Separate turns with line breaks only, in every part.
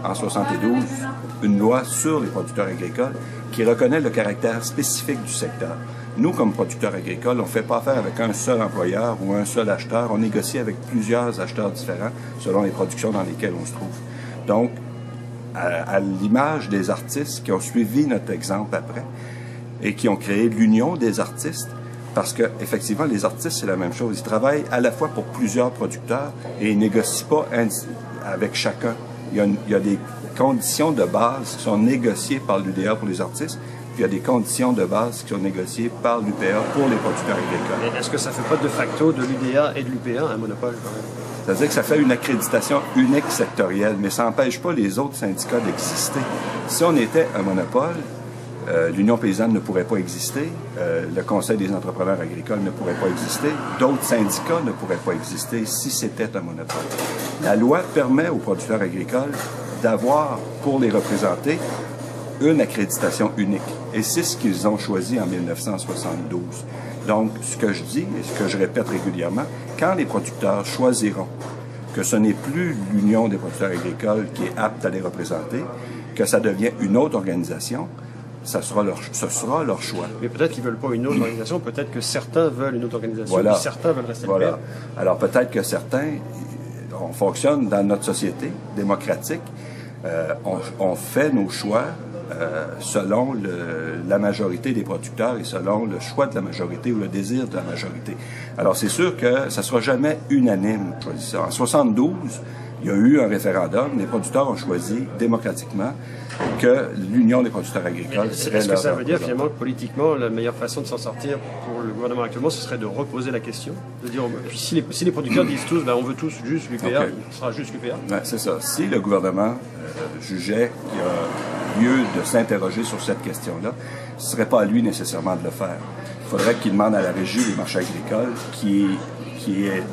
en 72 une loi sur les producteurs agricoles qui reconnaît le caractère spécifique du secteur. Nous, comme producteurs agricoles, on ne fait pas affaire avec un seul employeur ou un seul acheteur. On négocie avec plusieurs acheteurs différents selon les productions dans lesquelles on se trouve. Donc, à l'image des artistes qui ont suivi notre exemple après et qui ont créé l'Union des artistes, parce que effectivement, les artistes, c'est la même chose. Ils travaillent à la fois pour plusieurs producteurs et ils négocient pas avec chacun. Il y a des conditions de base qui sont négociées par l'UDA pour les artistes, puis il y a des conditions de base qui sont négociées par l'UPA pour les producteurs agricoles.
Est-ce que ça ne fait pas de facto de l'UDA et de l'UPA un monopole quand même?
C'est-à-dire que ça fait une accréditation unique sectorielle, mais ça n'empêche pas les autres syndicats d'exister. Si on était un monopole, l'Union paysanne ne pourrait pas exister, le Conseil des entrepreneurs agricoles ne pourrait pas exister, d'autres syndicats ne pourraient pas exister si c'était un monopole. La loi permet aux producteurs agricoles d'avoir, pour les représenter, une accréditation unique. Et c'est ce qu'ils ont choisi en 1972. Donc, ce que je dis et ce que je répète régulièrement, quand les producteurs choisiront que ce n'est plus l'Union des producteurs agricoles qui est apte à les représenter, que ça devient une autre organisation, ce sera leur choix.
Mais peut-être qu'ils ne veulent pas une autre organisation, peut-être que certains veulent une autre organisation,
voilà.
Et certains veulent rester
voilà.
libres.
Alors peut-être que certains, on fonctionne dans notre société démocratique, on fait nos choix selon la majorité des producteurs et selon le choix de la majorité ou le désir de la majorité. Alors c'est sûr que ça ne sera jamais unanime. En 72, il y a eu un référendum, les producteurs ont choisi démocratiquement que l'Union des producteurs agricoles serait
Est-ce que ça veut dire finalement que politiquement, la meilleure façon de s'en sortir pour le gouvernement actuellement, ce serait de reposer la question? De dire, puis si les producteurs disent tous, ben, on veut tous juste l'UPA, okay. Ce sera juste l'UPA?
Ben, c'est ça. Si le gouvernement jugeait qu'il y a lieu de s'interroger sur cette question-là, ce ne serait pas à lui nécessairement de le faire. Il faudrait qu'il demande à la Régie des marchés agricoles, qui est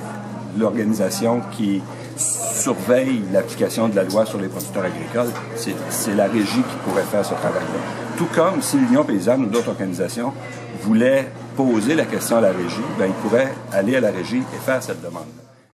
l'organisation qui surveille l'application de la loi sur les producteurs agricoles, c'est la Régie qui pourrait faire ce travail-là. Tout comme si l'Union paysanne ou d'autres organisations voulaient poser la question à la Régie, ben, ils pourraient aller à la Régie et faire cette demande-là.